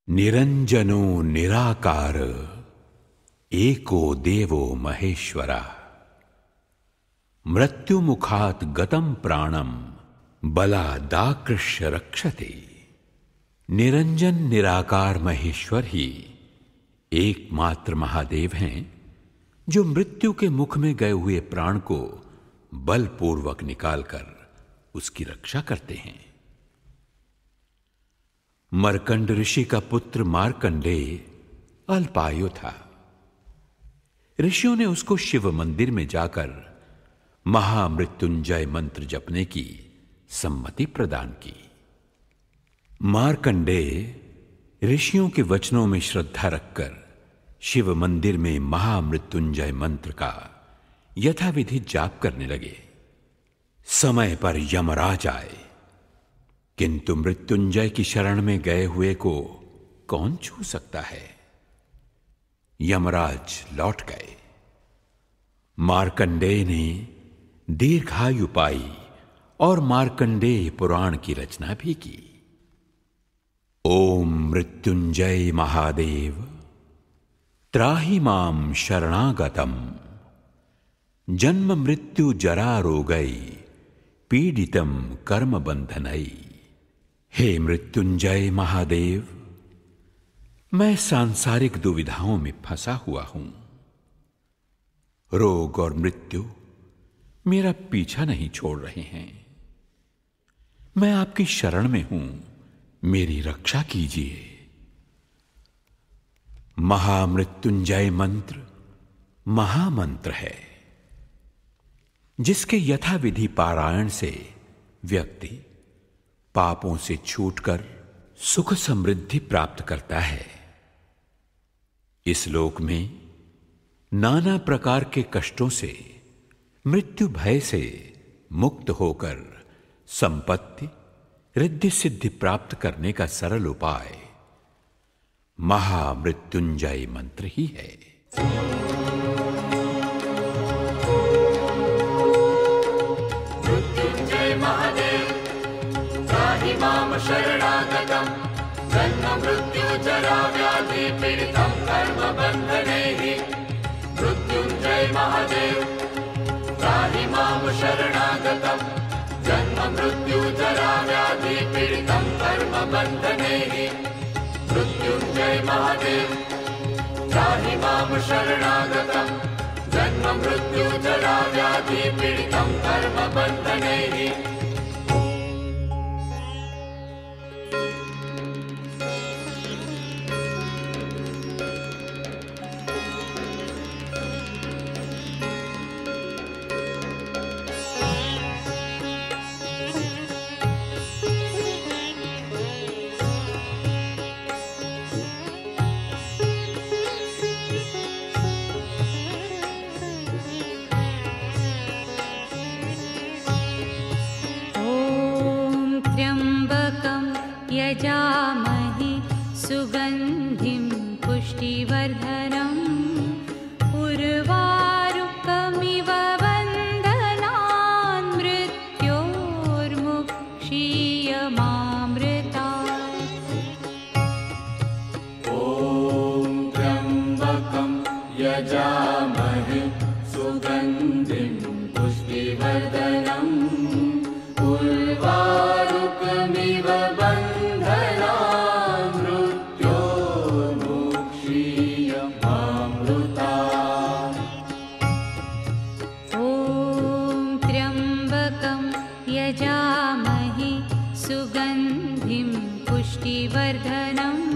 निरंजनो निराकार एको देवो महेश्वरा मृत्युमुखात् गतं प्राणम बलादाकृष्य रक्षते। निरंजन निराकार महेश्वर ही एकमात्र महादेव हैं जो मृत्यु के मुख में गए हुए प्राण को बलपूर्वक निकालकर उसकी रक्षा करते हैं। मर्कंड ऋषि का पुत्र मार्कंडेय अल्पायु था। ऋषियों ने उसको शिव मंदिर में जाकर महामृत्युंजय मंत्र जपने की सम्मति प्रदान की। मार्कंडेय ऋषियों के वचनों में श्रद्धा रखकर शिव मंदिर में महामृत्युंजय मंत्र का यथाविधि जाप करने लगे। समय पर यमराज आए, किंतु मृत्युंजय की शरण में गए हुए को कौन छू सकता है। यमराज लौट गए। मार्कंडेय ने दीर्घायु पाई और मार्कंडेय पुराण की रचना भी की। ओम मृत्युंजय महादेव त्राहि मां शरणागतम जन्म मृत्यु जरा रोगै पीडितम कर्म बंधनई। हे मृत्युंजय महादेव, मैं सांसारिक दुविधाओं में फंसा हुआ हूं। रोग और मृत्यु मेरा पीछा नहीं छोड़ रहे हैं। मैं आपकी शरण में हूं, मेरी रक्षा कीजिए। महामृत्युंजय मंत्र महामंत्र है, जिसके यथाविधि पारायण से व्यक्ति पापों से छूटकर सुख समृद्धि प्राप्त करता है। इस लोक में नाना प्रकार के कष्टों से, मृत्यु भय से मुक्त होकर संपत्ति रिद्धि सिद्धि प्राप्त करने का सरल उपाय महामृत्युंजय मंत्र ही है। मृत्युंजय महादेव त्राहि मां शरणागतं जन्म मृत्यु जरा व्याधि पीडितं कर्म बन्धनैः। मृत्युंजय महादेव त्राहि मां शरणागतं जन्म मृत्यु जरा व्याधि पीडितं कर्म बन्धनैः। मृत्युंजय महादेव त्राहि मां शरणागतं जन्म मृत्यु जरा व्याधि पीडितं कर्म बन्धनैः। यजामहे सुगन्धिं पुष्टिवर्धनम् उर्वारुकमिव बन्धनान् मृत्योर्मुक्षीयमामृतात्। ॐ त्र्यम्बकं यजामहे सुगन्धिं पुष्टिवर्धनम् उर्वारुकमिव यजामहे सुगन्धिं पुष्टिवर्धनम्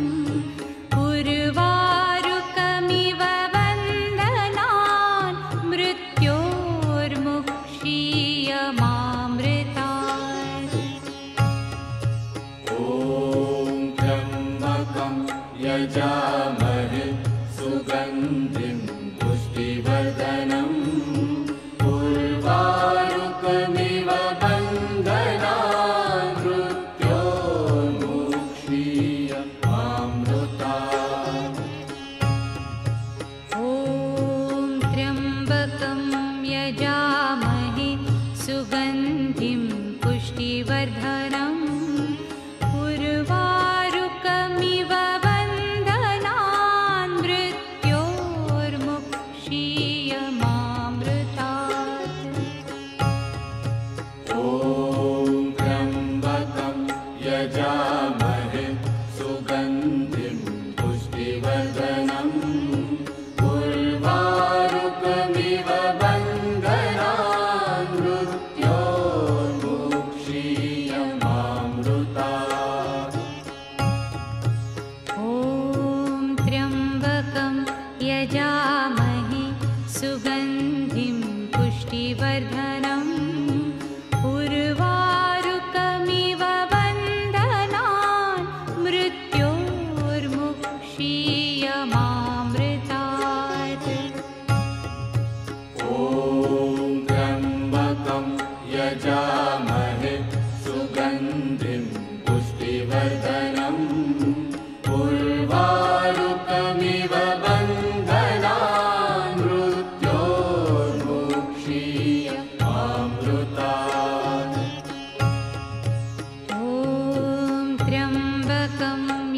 उर्वारुकमिव बन्धनान् मृत्योर्मुक्षीयमामृतात्। ॐ त्र्यम्बकं यजामहे सुगन्धिं पुष्टिवर्धनम् उर्वारुकमिव बन्धनान् मृत्योर्मुक्षीयमामृतात्। ॐ त्र्यम्बकं यजामहे सुगन्धिं पुष्टिवर्धनम् उर्वारुकमिव बन्धनान्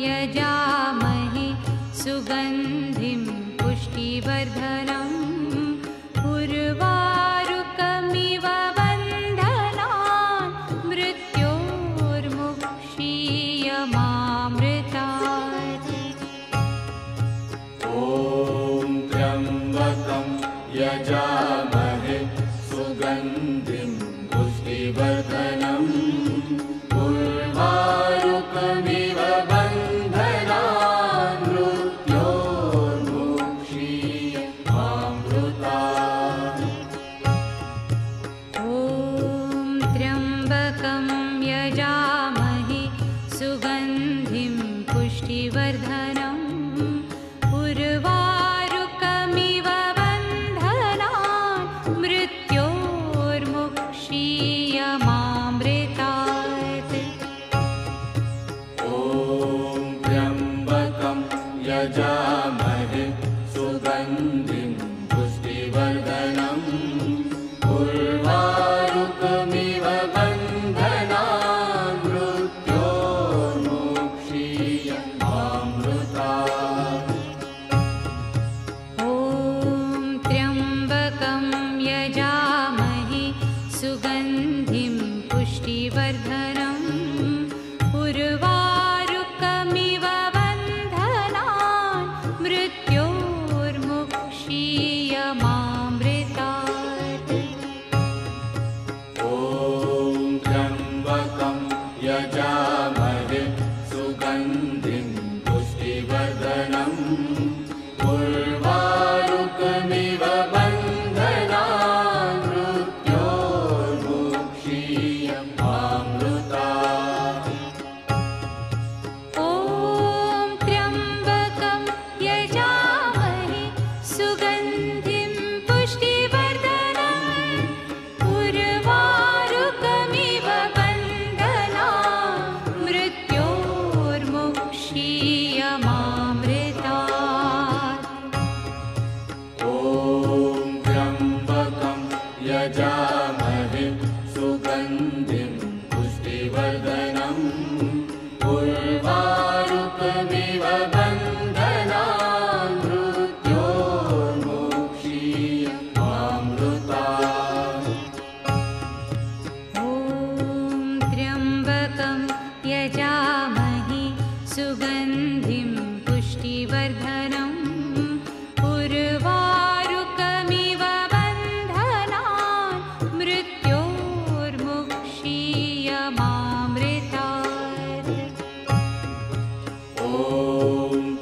यजामहे सुगन्धिं पुष्टिवर्धनम् उर्वारुकमिव बन्धनान् मृत्योर्मुक्षीयमामृतात्। ॐ त्र्यम्बकं यजामहे सुगन्धिं पुष्टिवर्धनम् उर्वारुकमिव बन्धनान् मृत्योर्मुक्षीयमामृतात्। ॐ त्र्यम्बकं यजामहे सुगन्धिं पुष्टिवर्धनम् उर्वारुकमिव बन्धनान् मृत्योर्मुक्षीयमामृतात्। ॐ त्र्यम्बकं यजामहे सुगन्धिं पुष्टिवर्धनम् उर्वारुकमिव बन्धनान् मृत्योर्मुक्षीयमामृतात्। ॐ त्र्यम्बकं यजामहे सुगन्धिं पुष्टिवर्धनम् उर्वारुकमिव बन्धनान् मृत्योर्मुक्षीयमामृतात्। ॐ त्र्यम्बकं यजामहे सुगन्धिं पुष्टिवर्धनम् उर्वारुकमिव बन्धनान् मृत्योर्मुक्षीयमामृतात्। ॐ त्र्यम्बकं यजामहे सुगन्धिं पुष्टिवर्धनम् उर्वारुकमिव बन्धनान् मृत्योर्मुक्षीयमामृतात्। ॐ त्र्यम्बकं यजामहे सुगन्धिं पुष्टिवर्धनम् उर्वारुकमिव बन्धनान् मृत्योर्मुक्षीयमामृतात्। ॐ त्र्यम्बकं यजामहे सुगन्धिं पुष्टिवर्धनम् उर्वारुकमिव बन्धनान् मृत्योर्मुक्षीयमामृतात्। ॐ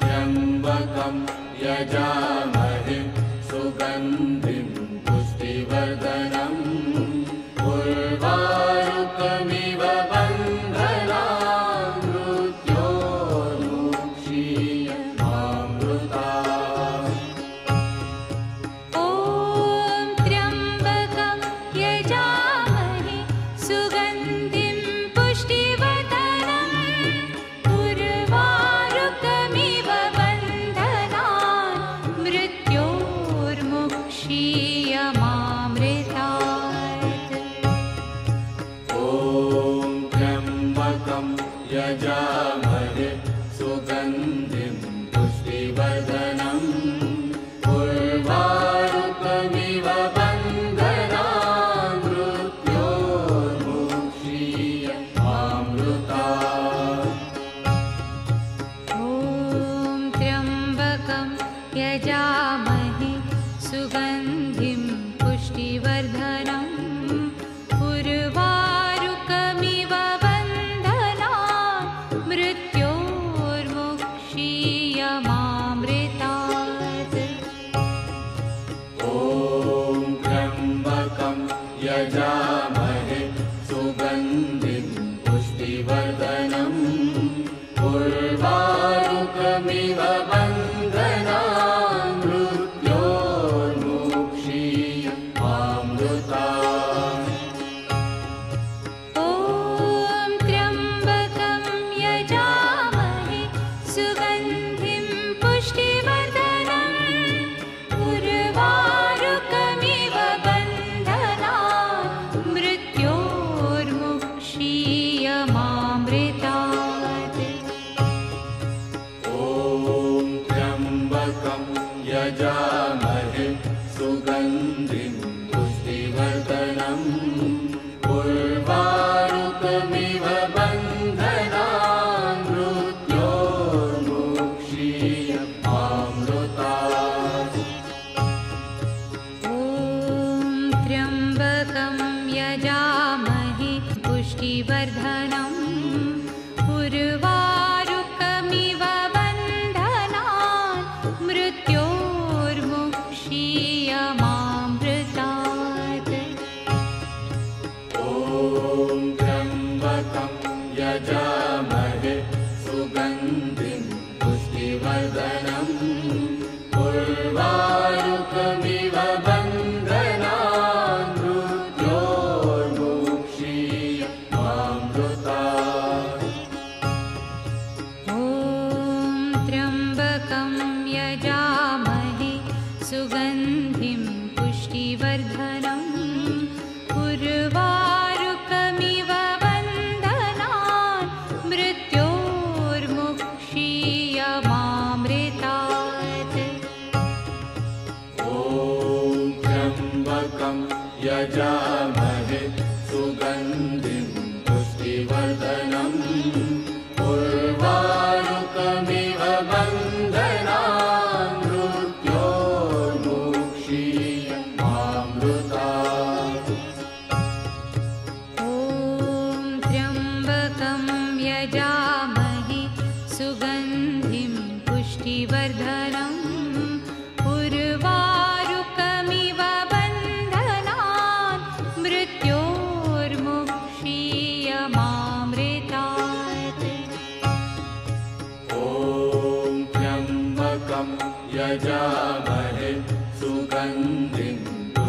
त्र्यम्बकं यजामहे सुगन्धिं पुष्टिवर्धनम् उर्वारुकमिव बन्धनान् मृत्योर्मुक्षीयमामृतात्। ॐ त्र्यम्बकं यजामहे सुगन्धिं पुष्टिवर्धनम् उर्वारुकमिव बन्धनान् मृत्योर्मुक्षीयमामृतात्। ॐ त्र्यम्बकं यजामहे सुगन्धिं पुष्टिवर्धनम् उर्वारुकमिव बन्धनान् मृत्योर्मुक्षीयमामृतात्। ॐ त्र्यम्बकं यजामहे सुगन्धिं पुष्टिवर्धनम् उर्वारुकमिव बन्धनान् मृत्योर्मुक्षीयमामृतात्। ॐ त्र्यम्बकं यजामहे सुगन्धिं पुष्टिवर्धनम् उर्वारुकमिव बन्धनान् मृत्योर्मुक्षीयमामृतात्। ॐ त्र्यम्बकं यजामहे सुगन्धिं पुष्टिवर्धनम् उर्वारुकमिव बन्धनान् मृत्योर्मुक्षीयमामृतात्। यजामहे सुगन्धिं पुष्टिवर्धनम् उर्वारुकमिव बन्धनान् मृत्योर्मुक्षीयमामृतात्। ॐ त्र्यम्बकं यजामहे पुष्टिवर्धनम् उर्वारुकमिव बन्धनान् मृत्योर्मुक्षीयमामृतात्। ॐ त्र्यम्बकं यजामहे सुगन्धिं पुष्टिवर्धनम् उर्वारुकमिव बन्धनान् मृत्योर्मुक्षीयमामृतात्। ॐ त्र्यम्बकं यजामहे सुगन्धिं पुष्टिवर्धनम् उर्वारुकमिव बन्धनान् मृत्योर्मुक्षीयमामृतात्। ॐ त्र्यम्बकं यजामहे सुगन्धिं पुष्टिवर्धनम् उर्वारुकमिव बन्धनान् मृत्योर्मुक्षीयमामृतात्। ॐ त्र्यम्बकं यजामहे सुगन्धिं पुष्टिवर्धनम् उर्वारुकमिव बन्धनान् मृत्योर्मुक्षीयमामृतात्। ॐ त्र्यम्बकं यजामहे सुगन्धिं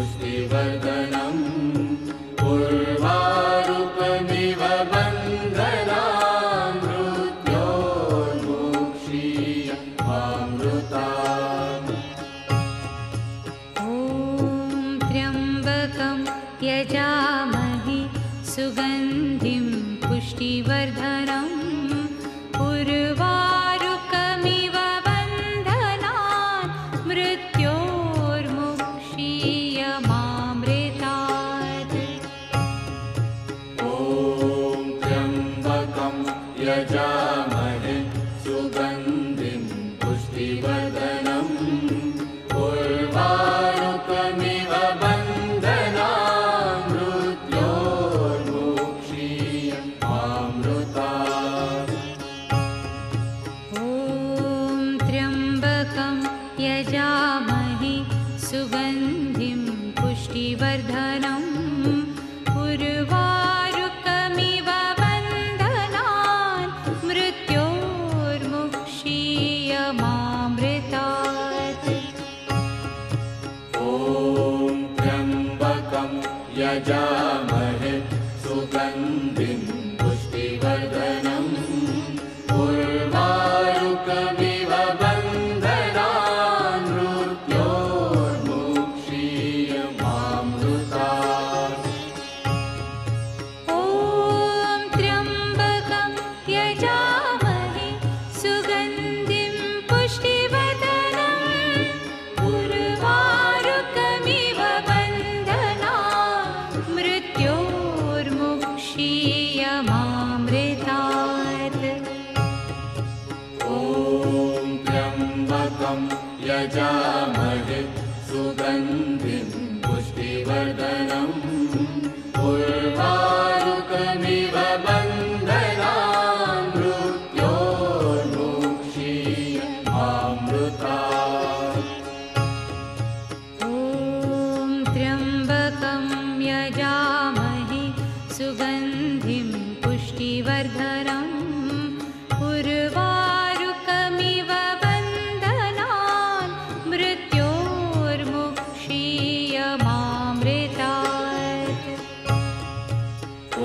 पुष्टिवर्धनम् उर्वारुकमिव बन्धनान् मृत्योर्मुक्षीयमामृतात्। ॐ त्र्यम्बकं यजामहे सुगन्धिं पुष्टिवर्धनम् उर्वारुकमिव बन्धनान् मृत्योर्मुक्षीयमामृतात्। ॐ त्र्यम्बकं यजामहे सुगन्धिं पुष्टिवर्धनम् उर्वारुकमिव बन्धनान् मृत्योर्मुक्षीयमामृतात्। ॐ त्र्यम्बकं यजामहे सुगन्धिं पुष्टिवर्धनम् उर्वारुकमिव बन्धनान् मृत्योर्मुक्षीयमामृतात्। ॐ त्र्यम्बकं यजामहे सुगन्धिं पुष्टिवर्धनम् उर्वारुकमिव बन्धनान् मृत्योर्मुक्षीयमामृतात्। ॐ त्र्यम्बकं यजामहे सुगन्धिं पुष्टिवर्धनम् उर्वारुकमिव बन्धनान् मृत्योर्मुक्षीयमामृतात्। ॐ त्र्यम्बकं यजामहे सुगन्धिं पुष्टिवर्धनम् उर्वारुकमिव बन्धनान् मृत्योर्मुक्षीयमामृतात्। ॐ त्र्यम्बकं यजामहे सुगन्धिं पुष्टिवर्धनम् उर्वारुकमिव बन्धनान् मृत्योर्मुक्षीयमामृतात्। ॐ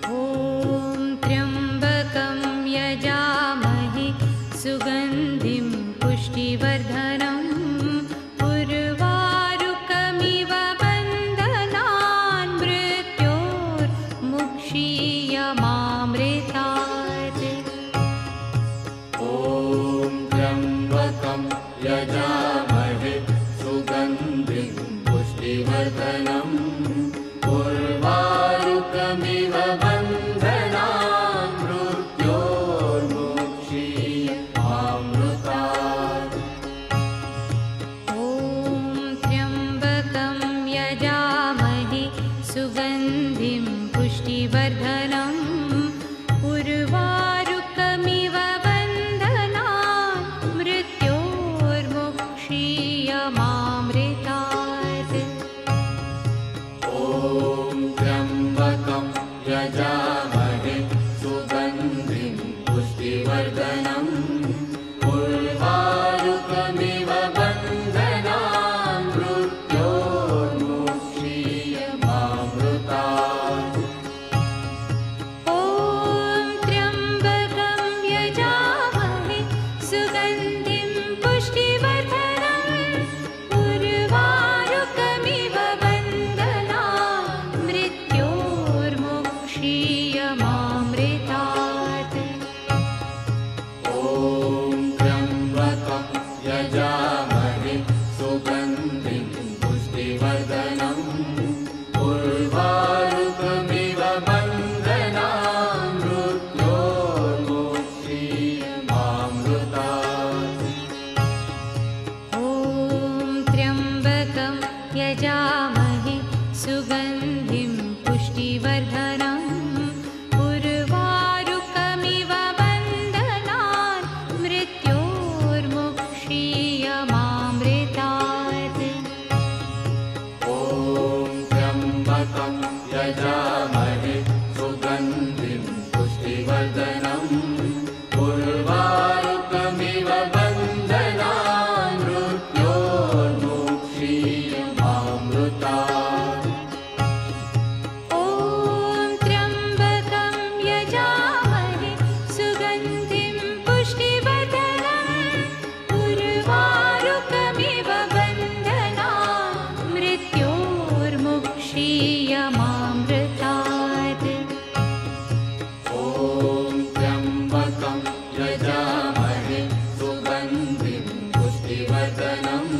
ॐ यजामहे सुगन्धिं पुष्टिवर्धनम् उर्वारुकमिव बन्धनान् मृत्योर्मुक्षीयमामृतात्। ॐ त्र्यम्बकं यजामहे सुगन्धिं पुष्टिवर्धनम् उर्वारुकमिव बन्धनान् मृत्योर्मुक्षीयमामृतात्। ॐ त्र्यम्बकं यजामहे सुगन्धिं पुष्टिवर्धनम् उर्वारुकमिव बन्धनान् मृत्योर्मुक्षीयमामृतात्। ॐ त्र्यम्बकं यजामहे सुगन्धिं पुष्टिवर्धनम् उर्वारुकमिव बन्धनान् मृत्योर्मुक्षीयमामृतात्। ॐ त्र्यम्बकं यजामहे सुगन्धिं पुष्टिवर्धनम् उर्वारुकमिव बन्धनान् मृत्योर्मुक्षीयमामृतात्। ॐ त्र्यम्बकं यजामहे सुगन्धिं पुष्टिवर्धनम् उर्वारुकमिव बन्धनान् मृत्योर्मुक्षीयमामृतात्। ॐ त्र्यम्बकं यजामहे सुगन्धिं पुष्टिवर्धनम् उर्वारुकमिव बन्धनान् मृत्योर्मुक्षीयमामृतात्। ॐ त्र्यम्बकं यजामहे सुगन्धिं पुष्टिवर्धनम् उर्वारुकमिव बन्धनान् मृत्योर्मुक्षीयमामृतात्। ॐ त्र्यम्बकं यजामहे सुगन्धिं पुष्टिवर्धनम्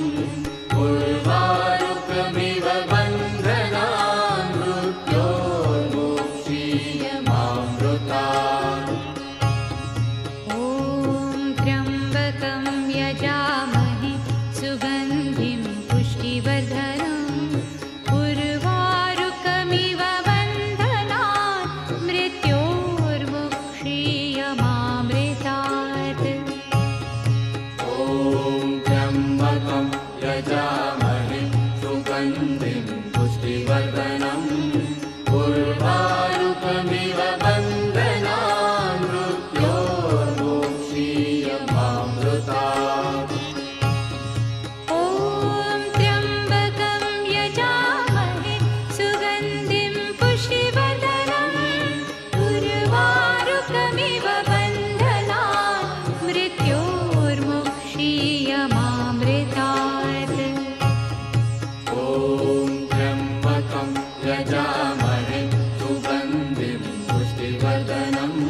उर्वारुकमिव बन्धनान् मृत्योर्मुक्षीयमामृतात्। ॐ त्र्यम्बकं यजामहे सुगन्धिं पुष्टिवर्धनम् उर्वारुकमिव बन्धनान् मृत्योर्मुक्षीयमामृतात्। ॐ त्र्यम्बकं यजामहे सुगन्धिं पुष्टिवर्धनम् उर्वारुकमिव बन्धनान् मृत्योर्मुक्षीयमामृतात्। ॐ त्र्यम्बकं यजामहे सुगन्धिं पुष्टिवर्धनम् उर्वारुकमिव बन्धनान् मृत्योर्मुक्षीयमामृतात्। ॐ त्र्यम्बकं यजामहे सुगन्धिं पुष्टिवर्धनम्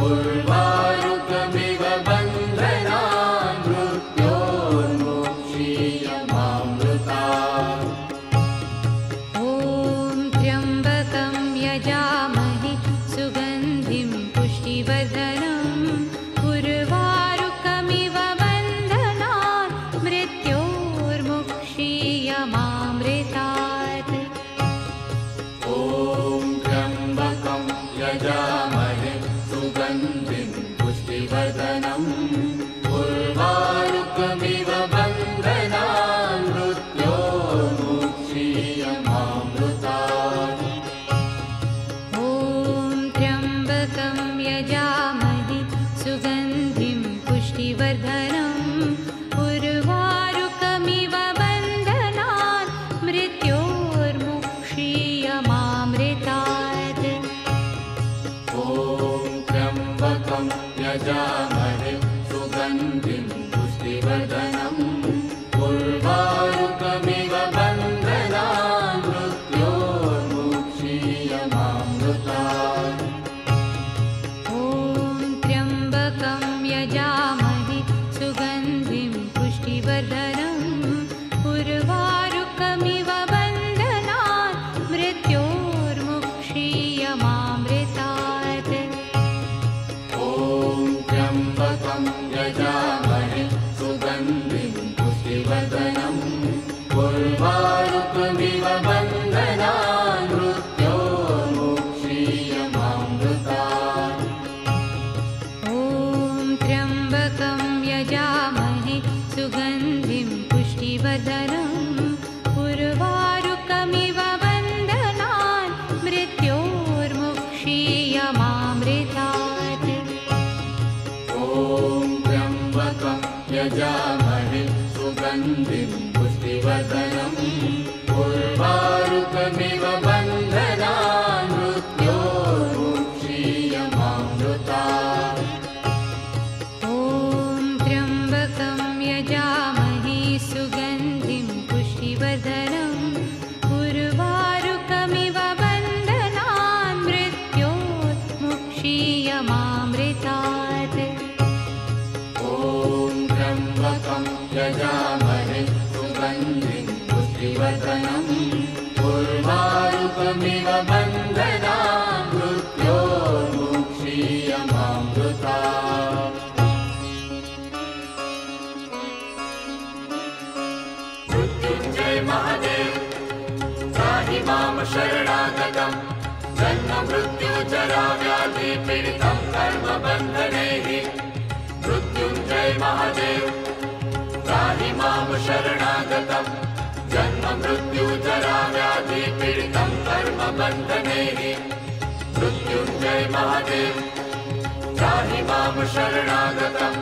उर्वारुकमिव बन्धनान् मृत्योर्मुक्षीयमामृतात्। ॐ त्र्यम्बकं यजामहे सुगन्धिं पुष्टिवर्धनम् उर्वारुकमिव बन्धनान् मृत्योर्मुक्षीयमामृतात्। ॐ त्र्यम्बकं यजामहे सुगन्धिं पुष्टिवर्धनम् उर्वारुकमिव बन्धनान् मृत्योर्मुक्षीयमामृतात्। ॐ त्र्यम्बकं यजामहे सुगन्धिं पुष्टिवर्धनम् उर्वारुकमिव बन्धनान् मृत्योर्मुक्षीयमामृतात्। ॐ त्र्यम्बकं यजामहे सुगन्धिं पुष्टिवर्धनम् उर्वारुकमिव बन्धनान् मृत्योर्मुक्षीयमामृतात्। ॐ त्र्यम्बकं यजामहे सुगन्धिं पुष्टिवर्धनम् ॐ त्र्यम्बकं यजामहे सुगन्धिं पुष्टिवर्धनम् उर्वारुकमिव बन्धनान् मृत्योर्मुक्षीयमामृतात्। ॐ त्र्यम्बकं यजामहे सुगन्धिं पुष्टिवर्धनम् उर्वारुकमिव बन्धनान् मृत्योर्मुक्षीयमामृतात्। ॐ त्र्यम्बकं यजामहे सुगन्धिं पुष्टिवर्धनम् उर्वारुकमिव बन्धनान् मृत्योर्मुक्षीयमामृतात्। मृत्युञ्जय महादेव त्राहि मां शरणागतं जन्म मृत्यु जरा व्याधि पीडितं कर्मबन्धनैः। मृत्युञ्जय महादेव त्राहि मां शरणागतं जन्म मृत्यु जरा व्याधि पीडितं कर्मबन्धनैः। मृत्युञ्जय महादेव त्राहि मां शरणागतं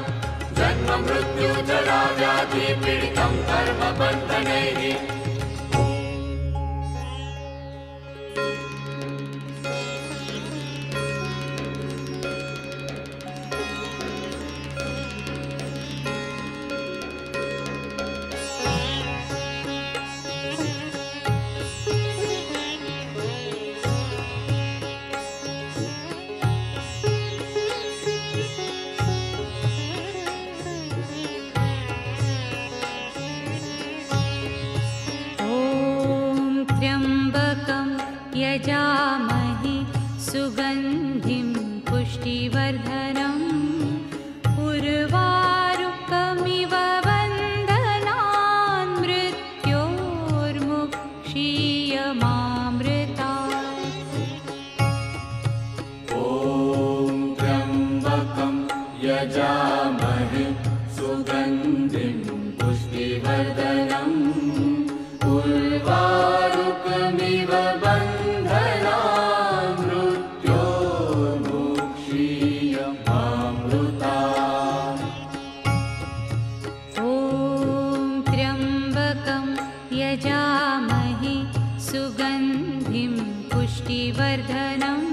जन्म मृत्यु जरा व्याधि पीडितं कर्मबन्धनैः। यजामहे सुगन्धिं पुष्टिवर्धनम् उर्वारुकमिव बन्धनान् मृत्योर्मुक्षीयमामृतात्। ॐ त्र्यम्बकं यजामहे सुगन्धिं पुष्टिवर्धनम् उर्वारुकमिव बन्धनान् मृत्योर्मुक्षीयमामृतात्। ॐ त्र्यम्बकं यजामहे सुगन्धिं पुष्टिवर्धनम्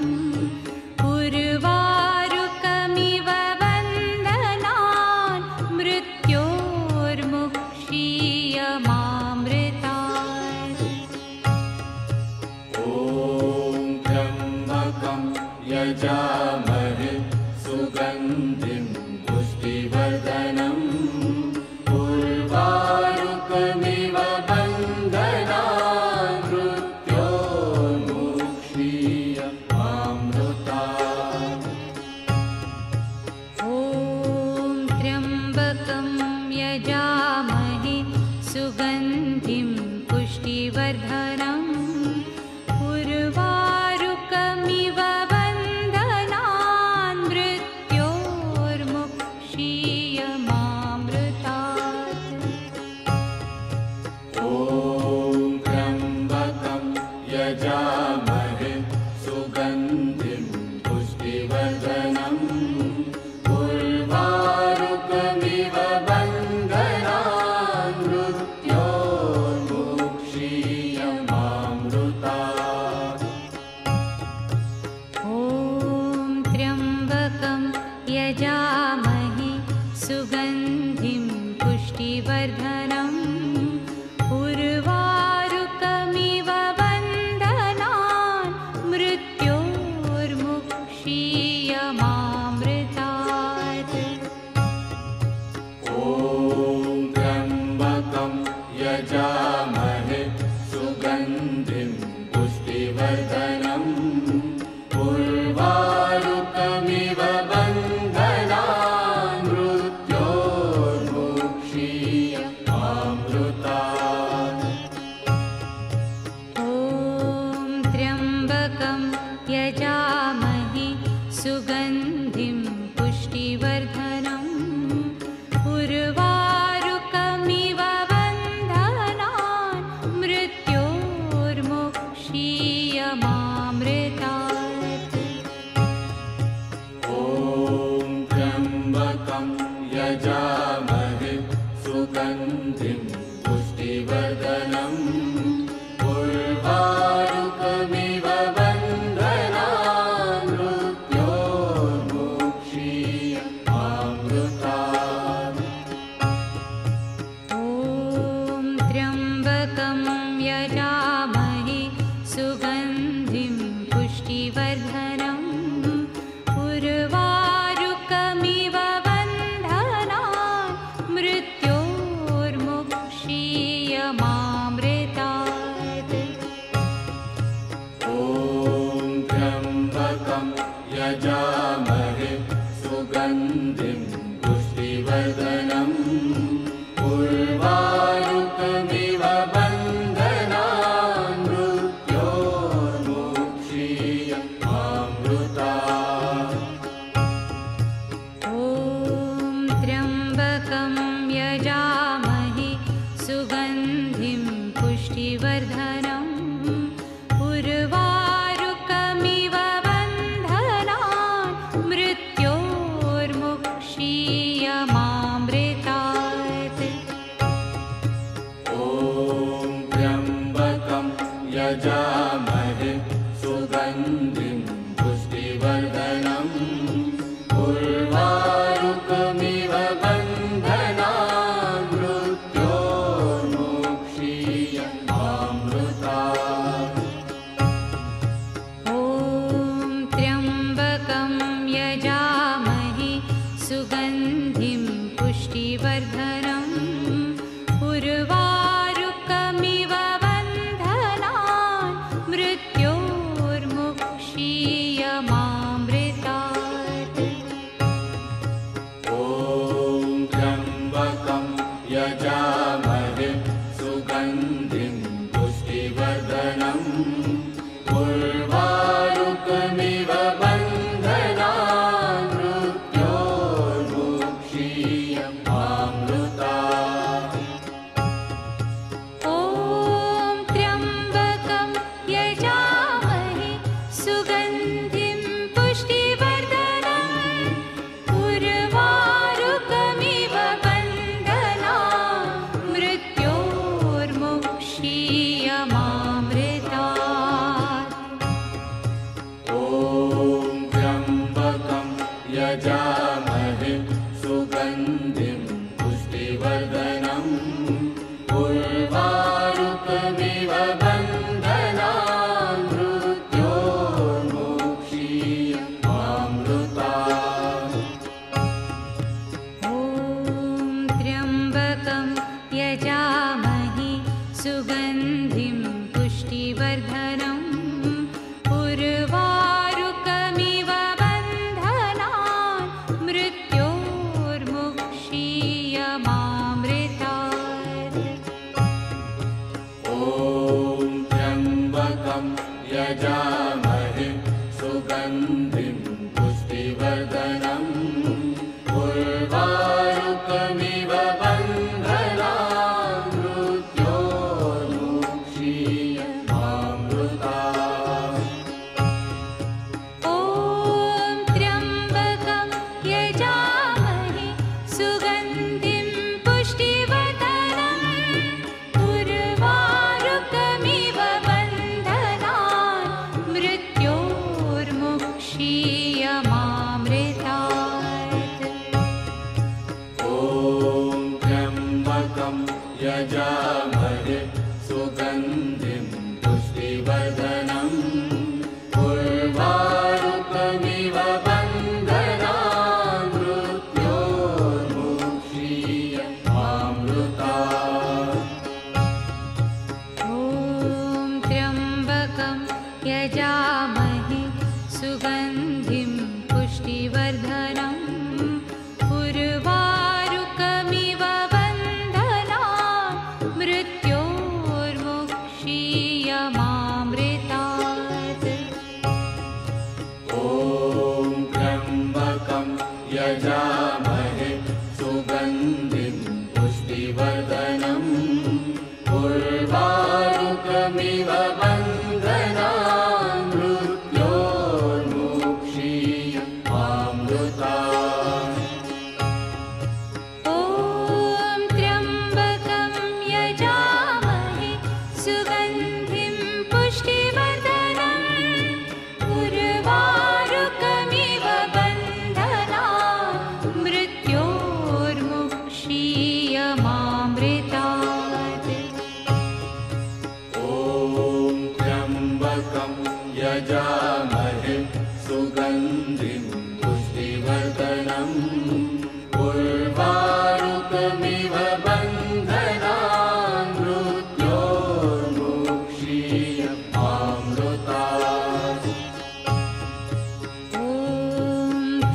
उर्वारुकमिव बन्धनान् मृत्योर्मुक्षीयमामृतात्। ॐ त्र्यम्बकं यजामहे सुगन्धिं पुष्टिवर्धनम् उर्वारुकमिव बन्धनान् मृत्योर्मुक्षीयमामृतात्। ॐ त्र्यम्बकं यजामहे सुगन्धिं पुष्टिवर्धनम् उर्वारुकमिव बन्धनान् मृत्योर्मुक्षीयमामृतात्। ॐ त्र्यम्बकं यजामहे सुगन्धिं पुष्टिवर्धनम् उर्वारुकमिव बन्धनान् मृत्योर्मुक्षीयमामृतात्। ॐ त्र्यम्बकं यजामहे सुगन्धिं पुष्टिवर्धनम् उर्वारुकमिव बन्धनान् मृत्योर्मुक्षीयमामृतात्। ॐ त्र्यम्बकं यजामहे सुगन्धिं पुष्टिवर्धनम् उर्वारुकमिव बन्धनान् मृत्योर्मुक्षीयमामृतात्। ॐ त्र्यम्बकं यजामहे सुगन्धिं पुष्टिवर्धनम् उर्वारुकमिव बन्धनान् मृत्योर्मुक्षीयमामृतात्। यजामहे सुगन्धिं पुष्टिवर्धनम् उर्वारुकमिव बन्धनान् मृत्योर्मुक्षीयमामृतात्। ॐ त्र्यम्बकं यजामहे सुगन्धिं पुष्टिवर्धनम् उर्वारुकमिव बन्धनान् मृत्योर्मुक्षीयमामृतात्। ॐ त्र्यम्बकं यजामहे सुगन्धिं पुष्टिवर्धनम् उर्वारुकमिव बन्धनान् मृत्योर्मुक्षीयमामृतात्। ॐ त्र्यम्बकं यजामहे सुगन्धिं पुष्टिवर्धनम् उर्वारुकमिव बन्धनान् मृत्योर्मुक्षीयमामृतात्। ॐ त्र्यम्बकं यजामहे सुगन्धिं पुष्टिवर्धनम् उर्वारुकमिव बन्धनान् मृत्योर्मुक्षीयमामृतात्। ॐ त्र्यम्बकं यजामहे सुगन्धिं पुष्टिवर्धनम् उर्वारुकमिव बन्धनान् मृत्योर्मुक्षीयमामृतात्। ॐ त्र्यम्बकं यजामहे सुगन्धिं पुष्टिवर्धनम् उर्वारुकमिव बन्धनान् मृत्योर्मुक्षीयमामृतात्। ॐ त्र्यम्बकं यजामहे सुगन्धिं पुष्टिवर्धनम् उर्वारुकमिव बन्धनान् मृत्योर्मुक्षीयमामृतात्। ॐ त्र्यम्बकं यजामहे सुगन्धिं पुष्टिवर्धनम् उर्वारुकमिव बन्धनान् मृत्योर्मुक्षीयमामृतात्। ॐ त्र्यम्बकं यजामहे सुगन्धिं पुष्टिवर्धनम् उर्वारुकमिव बन्धनान् मृत्योर्मुक्षीयमामृतात्। ॐ त्र्यम्बकं यजामहे सुगन्धिं पुष्टिवर्धनम् उर्वारुकमिव बन्धनान् मृत्योर्मुक्षीयमामृतात्। ॐ त्र्यम्बकं यजामहे सुगन्धिं पुष्टिवर्धनम् उर्वारुकमिव बन्धनान् मृत्योर्मुक्षीयमामृतात्। ॐ त्र्यम्बकं यजामहे सुगन्धिं पुष्टिवर्धनम् उर्वारुकमिव बन्धनान् मृत्योर्मुक्षीयमामृतात्। ॐ त्र्यम्बकं यजामहे सुगन्धिं पुष्टिवर्धनम् उर्वारुकमिव बन्धनान् मृत्योर्मुक्षीयमामृतात्। ॐ त्र्यम्बकं यजामहे सुगन्धिं पुष्टिवर्धनम्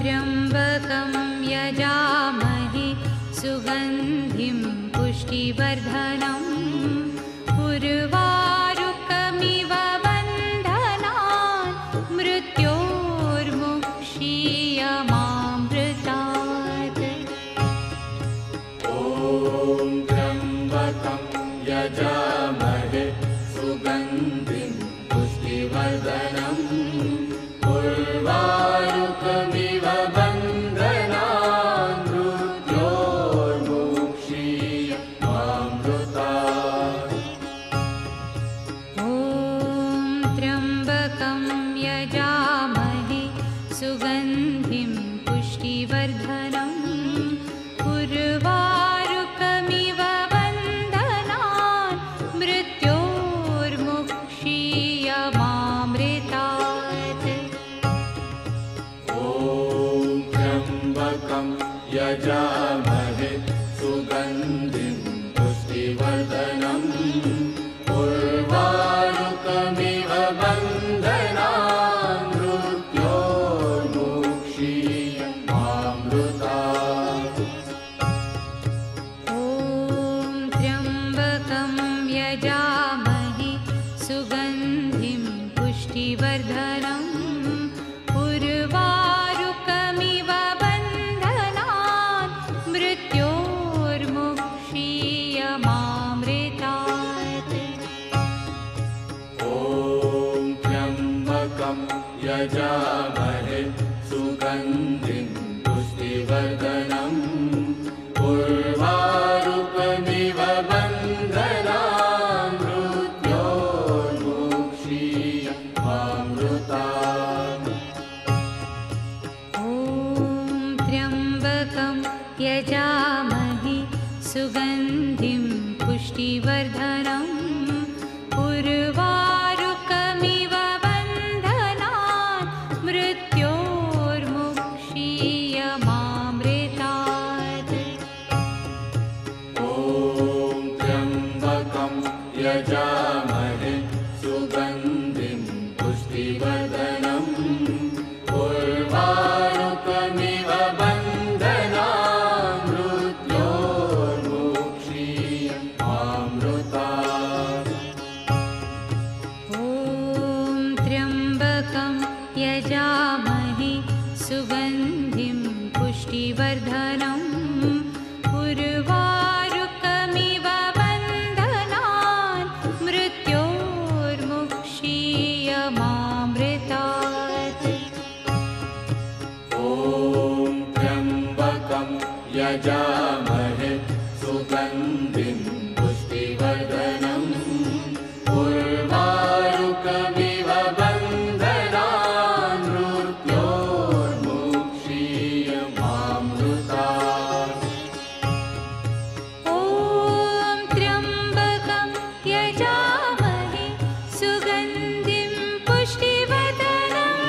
त्र्यम्बकं यजामहे सुगन्धिं पुष्टिवर्धनम् उर्वारुकमिव बन्धनान् मृत्योर्मुक्षीयमामृतात्। ॐ त्र्यम्बकं यजामहे सुगन्धिं पुष्टिवर्धनम् उर्वारुकमिव बन्धनान् मृत्योर्मुक्षीयमामृतात्। ॐ त्र्यम्बकं यजामहे सुगन्धिं पुष्टिवर्धनम् उर्वारुकमिव बन्धनान् मृत्योर्मुक्षीयमामृतात्। ॐ त्र्यम्बकं यजामहे सुगन्धिं पुष्टिवर्धनम् उर्वारुकमिव बन्धनान् मृत्योर्मुक्षीयमामृतात्। ॐ त्र्यम्बकं यजामहे सुगन्धिं पुष्टिवर्धनम् उर्वारुकमिव बन्धनान् मृत्योर्मुक्षीयमामृतात्। ॐ त्र्यम्बकं यजामहे सुगन्धिं पुष्टिवर्धनम् उर्वारुकमिव बन्धनान् मृत्योर्मुक्षीयमामृतात्। ॐ त्र्यम्बकं यजामहे सुगन्धिं पुष्टिवर्धनम् उर्वारुकमिव बन्धनान् मृत्योर्मुक्षीयमामृतात्। ॐ त्र्यम्बकं यजामहे सुगन्धिं पुष्टिवर्धनम् उर्वारुकमिव बन्धनान् मृत्योर्मुक्षीयमामृतात्। ॐ त्र्यम्बकं यजामहे सुगन्धिं पुष्टिवर्धनम् उर्वारुकमिव बन्धनान् मृत्योर्मुक्षीयमामृतात्। ॐ त्र्यम्बकं यजामहे सुगन्धिं पुष्टिवर्धनम् उर्वारुकमिव बन्धनान् मृत्योर्मुक्षीयमामृतात्। ॐ त्र्यम्बकं यजामहे सुगन्धिं पुष्टिवर्धनम्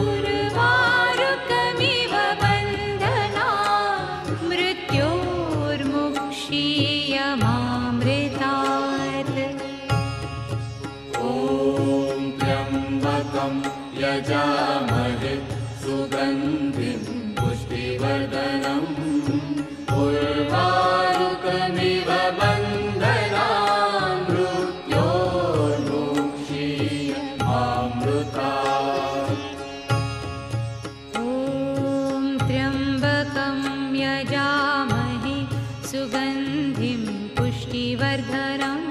उर्वारुकमिव बन्धनान् मृत्योर्मुक्षीयमामृतात्। ॐ त्र्यम्बकं यजामहे सुगन्धिं पुष्टिवर्धनम् उर्वारुकमिव बन्धनान् मृत्योर्मुक्षीयमामृतात्। ॐ त्र्यम्बकं यजामहे सुगन्धिं पुष्टिवर्धनम्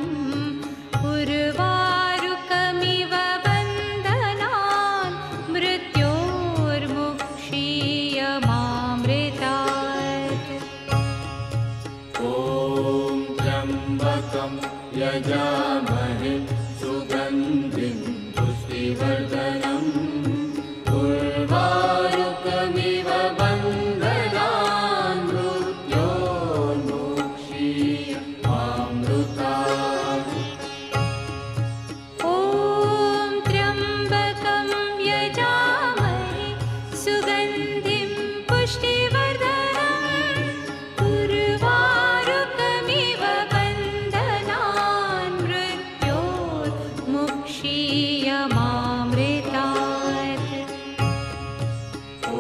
उर्वारुकमिव बन्धनान् मृत्योर्मुक्षीयमामृतात्। ॐ त्र्यम्बकं यजामहे सुगन्धिं पुष्टिवर्धनम् उर्वारुकमिव बन्धनान् मृत्योर्मुक्षीयमामृतात्। ॐ त्र्यम्बकं यजामहे सुगन्धिं पुष्टिवर्धनम् उर्वारुकमिव बन्धनान् मृत्योर्मुक्षीयमामृतात्। ॐ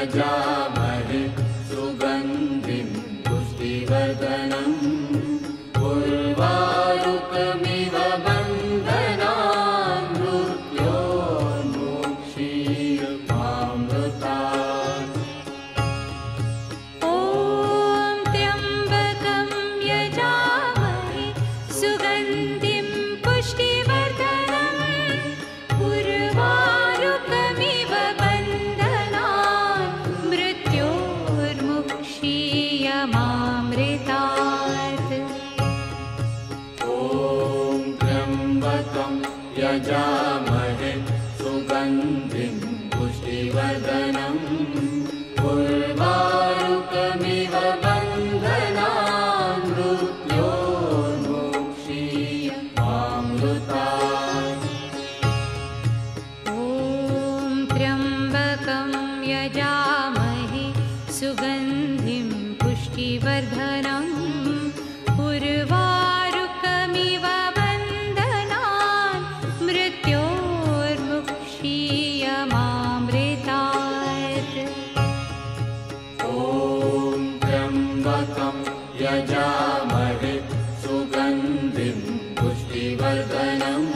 यजामहे सुगन्धिं पुष्टिवर्धनम् उर्वारुकमिव बन्धनान् मृत्योर्मुक्षीयमामृतात्। ॐ त्र्यम्बकं यजामहे सुगन्धिं पुष्टिवर्धनम् उर्वारुकमिव बन्धनान् मृत्योर्मुक्षीयमामृतात्। ॐ त्र्यम्बकं यजामहे सुगन्धिं पुष्टिवर्धनम् उर्वारुकमिव बन्धनान् मृत्योर्मुक्षीयमामृतात्। ॐ त्र्यम्बकं यजामहे सुगन्धिं पुष्टिवर्धनम् उर्वारुकमिव बन्धनान् मृत्योर्मुक्षीयमामृतात्। ॐ त्र्यम्बकं यजामहे सुगन्धिं पुष्टिवर्धनम्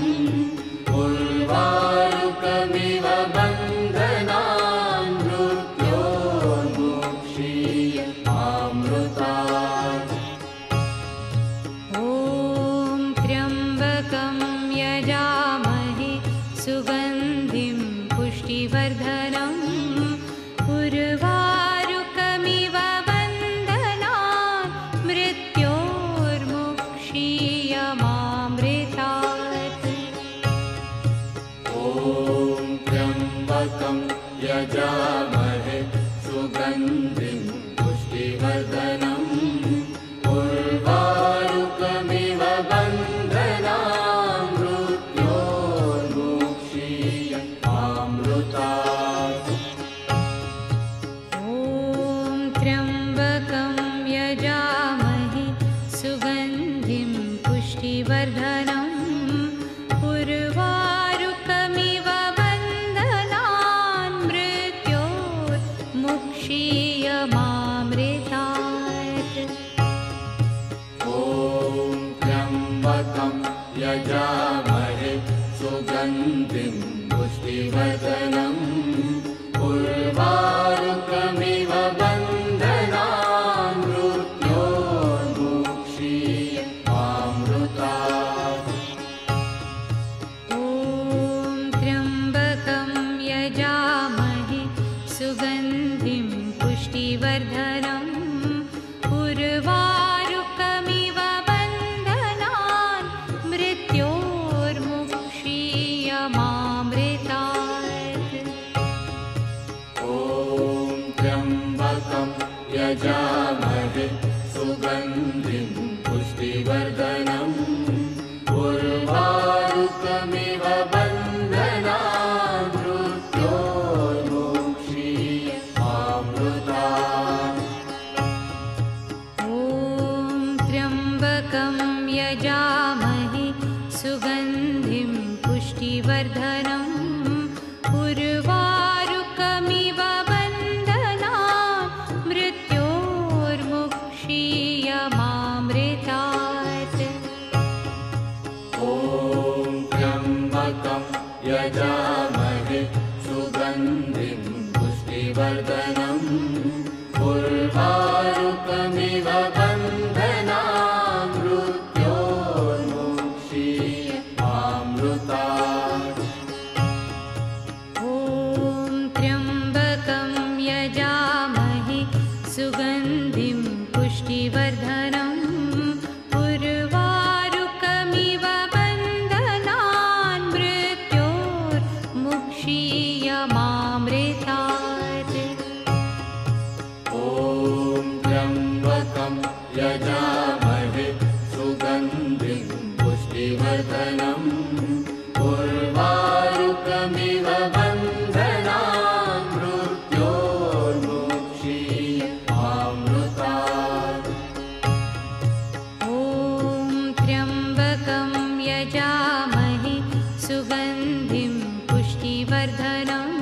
उर्वारुकमिव बन्धनान् मृत्योर्मुक्षीयमामृतात्। ॐ त्र्यम्बकं यजामहे सुगन्धिं पुष्टिवर्धनम् उर्वारुकमिव बन्धनान् मृत्योर्मुक्षीयमामृतात्। ॐ त्र्यम्बकं यजामहे सुगन्धिं पुष्टिवर्धनम् उर्वारुकमिव बन्धनान् मृत्योर्मुक्षीयमामृतात्। ॐ त्र्यम्बकं यजामहे सुगन्धिं पुष्टिवर्धनम् उर्वारुकमिव बन्धनान् मृत्योर्मुक्षीयमामृतात्। ॐ त्र्यम्बकं यजामहे सुगन्धिं पुष्टिवर्धनम् उर्वारुकमिव बन्धनान् मृत्योर्मुक्षीयमामृतात्। ॐ त्र्यम्बकं यजामहे सुगन्धिं पुष्टिवर्धनम् उर्वारुकमिव बन्धनान् मृत्योर्मुक्षीयमामृतात्। ॐ त्र्यम्बकं यजामहे सुगन्धिं पुष्टिवर्धनम् उर्वारुकमिव बन्धनान् मृत्योर्मुक्षीयमामृतात्। ॐ त्र्यम्बकं यजामहे सुगन्धिं पुष्टिवर्धनम् उर्वारुकमिव बन्धनान् मृत्योर्मुक्षीयमामृतात्। ॐ त्र्यम्बकं यजामहे सुगन्धिं पुष्टिवर्धनम् उर्वारुकमिव बन्धनान् मृत्योर्मुक्षीयमामृतात्। ॐ त्र्यम्बकं यजामहे सुगन्धिं पुष्टिवर्धनम् उर्वारुकमिव बन्धनान् मृत्योर्मुक्षीयमामृतात्। ॐ त्र्यम्बकं यजामहे सुगन्धिं पुष्टिवर्धनम् उर्वारुकमिव बन्धनान् मृत्योर्मुक्षीयमामृतात्। ॐ त्र्यम्बकं यजामहे सुगन्धिं पुष्टिवर्धनम्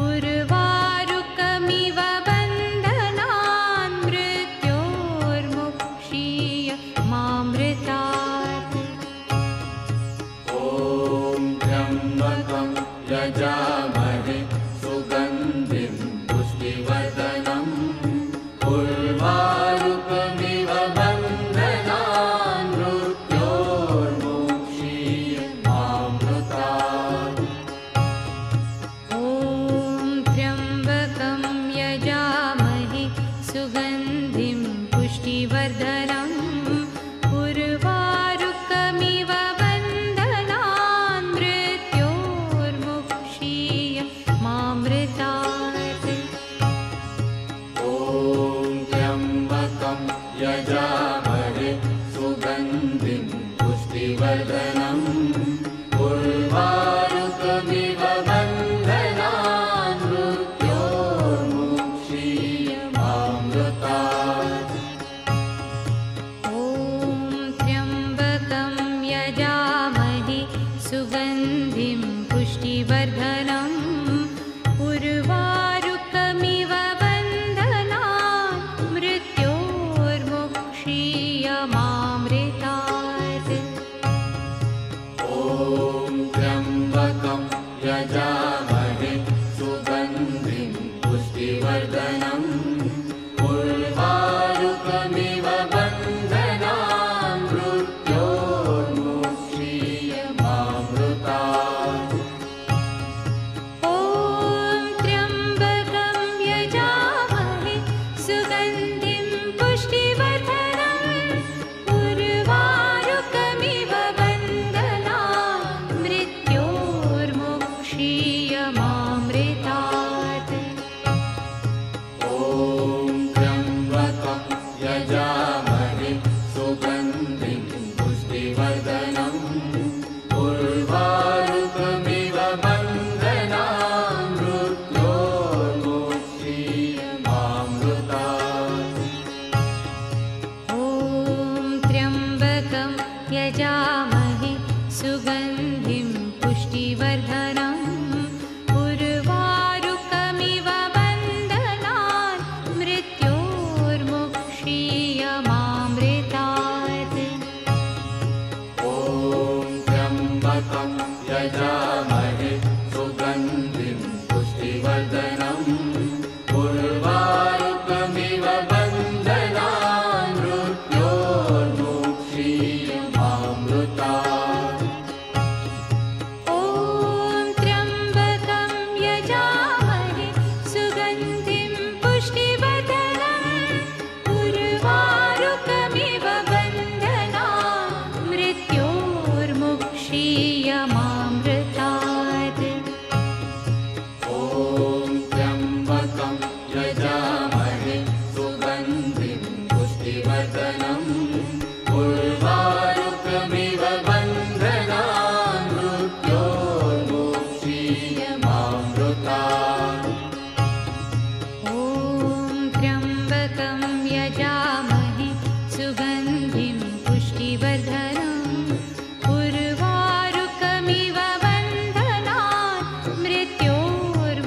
उर्वारुकमिव उर्वारुकमिव बन्धनान् मृत्योर्मुक्षीय मामृतात्। ॐ त्र्यम्बकं यजामहे सुगन्धिं पुष्टिवर्धनम् उर्वारुकमिव बन्धनान् मृत्योर्मुक्षीय मामृतात्। ॐ त्र्यम्बकं यजामहे सुगन्धिं पुष्टिवर्धनम् उर्वारुकमिव बन्धनान् मृत्योर्मुक्षीय मामृतात्। ॐ त्र्यम्बकं यजामहे सुगन्धिं पुष्टिवर्धनम् उर्वारुकमिव बन्धनान् मृत्योर्मुक्षीय मामृतात्। ॐ त्र्यम्बकं यजामहे सुगन्धिं पुष्टिवर्धनम् उर्वारुकमिव बन्धनान् मृत्योर्मुक्षीय मामृतात्। ॐ त्र्यम्बकं यजामहे सुगन्धिं पुष्टिवर्धनम् उर्वारुकमिव बन्धनान् मृत्योर्मुक्षीय मामृतात्। ॐ त्र्यम्बकं यजामहे सुगन्धिं पुष्टिवर्धनम् उर्वारुकमिव बन्धनान् मृत्योर्मुक्षीय मामृतात्। ॐ त्र्यम्बकं यजामहे सुगन्धिं पुष्टिवर्धनम् उर्वारुकमिव बन्धनान् मृत्योर्मुक्षीय मामृतात्। ॐ त्र्यम्बकं यजामहे सुगन्धिं पुष्टिवर्धनम् उर्वारुकमिव बन्धनान् मृत्योर्मुक्षीय मामृतात्। ॐ त्र्यम्बकं यजामहे सुगन्धिं पुष्टिवर्धनम् उर्वारुकमिव बन्धनान् मृत्योर्मुक्षीय मामृतात्। ॐ त्र्यम्बकं यजामहे सुगन्धिं पुष्टिवर्धनम् उर्वारुकमिव बन्धनान् मृत्योर्मुक्षीय मामृतात्। ॐ त्र्यम्बकं यजामहे सुगन्धिं पुष्टिवर्धनम् उर्वारुकमिव बन्धनान् मृत्योर्मुक्षीय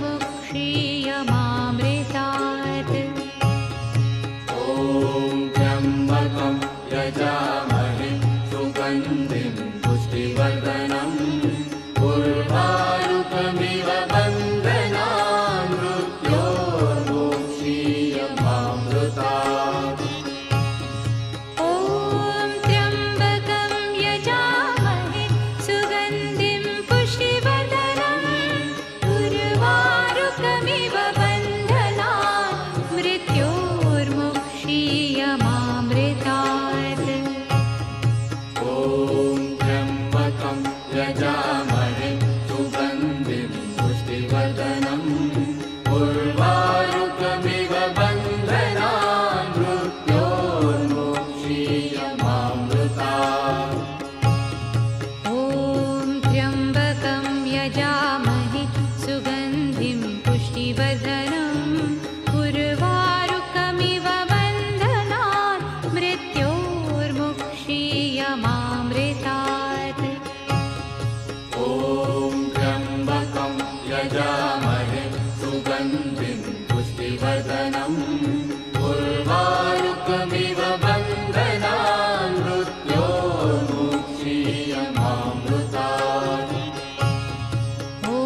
मामृतात्। ॐ त्र्यम्बकं यजामहे सुगन्धिं पुष्टिवर्धनम् उर्वारुकमिव बन्धनान् मृत्योर्मुक्षीय मामृतात्। ॐ त्र्यम्बकं यजामहे सुगन्धिं पुष्टिवर्धनम् उर्वारुकमिव बन्धनान् मृत्योर्मुक्षीय मामृतात्। ॐ त्र्यम्बकं यजामहे सुगन्धिं पुष्टिवर्धनम् उर्वारुकमिव बन्धनान् मृत्योर्मुक्षीय मामृतात्। ॐ त्र्यम्बकं यजामहे सुगन्धिं पुष्टिवर्धनम् उर्वारुकमिव बन्धनान् मृत्योर्मुक्षीय मामृतात्। ॐ त्र्यम्बकं यजामहे सुगन्धिं पुष्टिवर्धनम् उर्वारुकमिव बन्धनान् मृत्योर्मुक्षीय मामृतात्। ॐ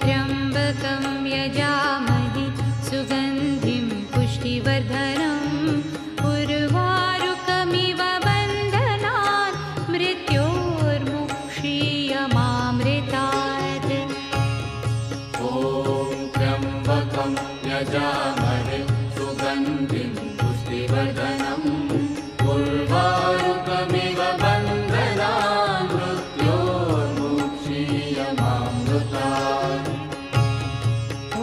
त्र्यम्बकं यजामहे सुगन्धिं पुष्टिवर्धनम् पुष्टिवर्धनम् उर्वारुकमिव बन्धनान् मृत्योर्मुक्षीयमामृतात्। ॐ त्र्यम्बकं यजामहे सुगन्धिं पुष्टिवर्धनम् उर्वारुकमिव बन्धनान् मृत्योर्मुक्षीयमामृतात्। ॐ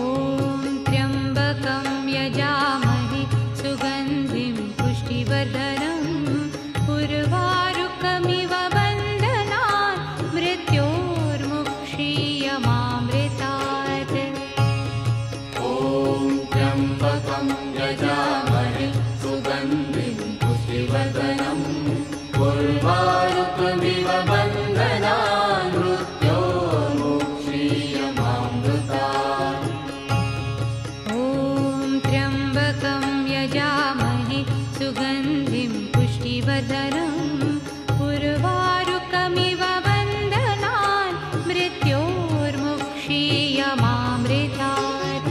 त्र्यम्बकं यजामहे सुगन्धिं पुष्टिवर्धनम् उर्वारुकमिव बन्धनान् मृत्योर्मुक्षीयमामृतात्। ॐ त्र्यम्बकं यजामहे सुगन्धिं पुष्टिवर्धनम् उर्वारुकमिव बन्धनान् मृत्योर्मुक्षीयमामृतात्। ॐ त्र्यम्बकं यजामहे सुगन्धिं पुष्टिवर्धनम् उर्वारुकमिव बन्धनान् मृत्योर्मुक्षीयमामृतात्।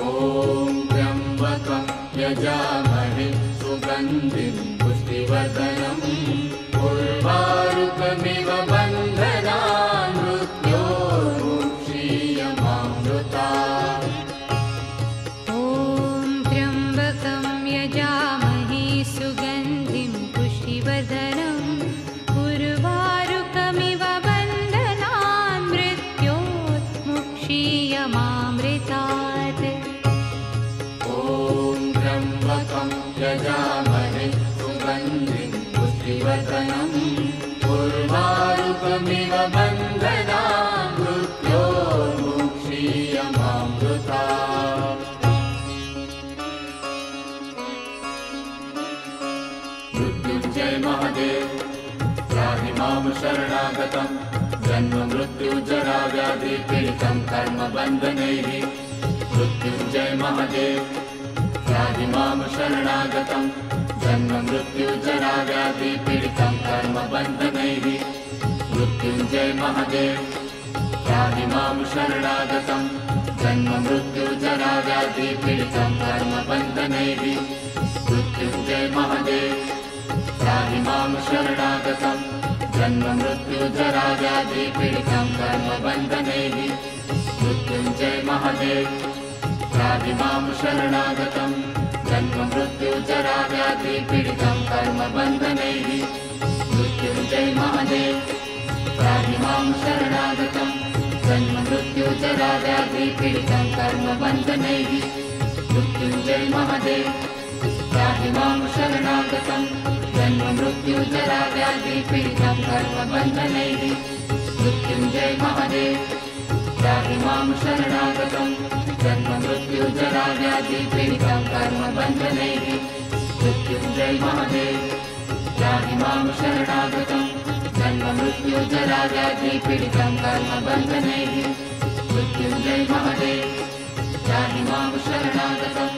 ॐ त्र्यम्बकं यजामहे सुगन्धिं पुष्टिवर्धनम् उर्वारुकमिव बन्धनान् मृत्योर्मुक्षीयमामृतात्। ॐ त्र्यम्बकं यजामहे सुगन्धिं पुष्टिवर्धनम् उर्वारुकमिव बन्धनान् मृत्योर्मुक्षीयमामृतात्। ॐ त्र्यम्बकं यजामहे सुगन्धिं पुष्टिवर्धनम् उर्वारुकमिव बन्धनान् मृत्योर्मुक्षीयमामृतात्। मृत्युञ्जय महादेव त्राहि मां शरणागतं जन्म मृत्युजरा व्याधि पीडितं कर्मबन्धनैः। मृत्युञ्जय महादेव त्राहि मां शरणागतं जन्म मृत्युजरा व्याधि पीडितं कर्मबन्धनैः। मृत्युञ्जय महादेव त्राहि मां शरणागतं जन्म मृत्युजरा व्याधि पीडितं कर्मबन्धनैः। मृत्युञ्जय महादेव त्राहि मां शरणागतं जन्म मृत्युजरा व्याधि पीडितं कर्मबन्धनैः। मृत्युञ्जय महादेव त्राहि मां शरणागतं जन्म मृत्युजरा व्याधि पीडितं कर्मबन्धनैः। मृत्युञ्जय महादेव त्राहि मां शरणागतं जन्म मृत्युजरा व्याधि पीडितं कर्मबन्धनैः। मृत्युञ्जय महादेव त्राहि मां शरणागतं जन्म मृत्युजरा व्याधि पीडितं कर्मबन्धनैः। मृत्युञ्जय महादेव त्राहि मां शरणागतं जन्म मृत्युजरा व्याधि पीडितं कर्मबन्धनैः। मृत्युञ्जय महादेव त्राहि मां शरणागतं जन्म मृत्युजरा व्याधि पीडितं कर्मबन्धनैः। मृत्युञ्जय महादेव त्राहि मां शरणागतं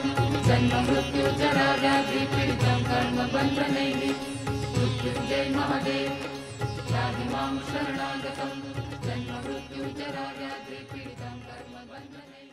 जन्म मृत्युजरा व्याधि पीडितं कर्मबन्धनैः। मृत्युञ्जय महादेव त्राहि मां शरणागतं जन्म मृत्युजरा व्याधि पीडितं कर्मबन्धनैः।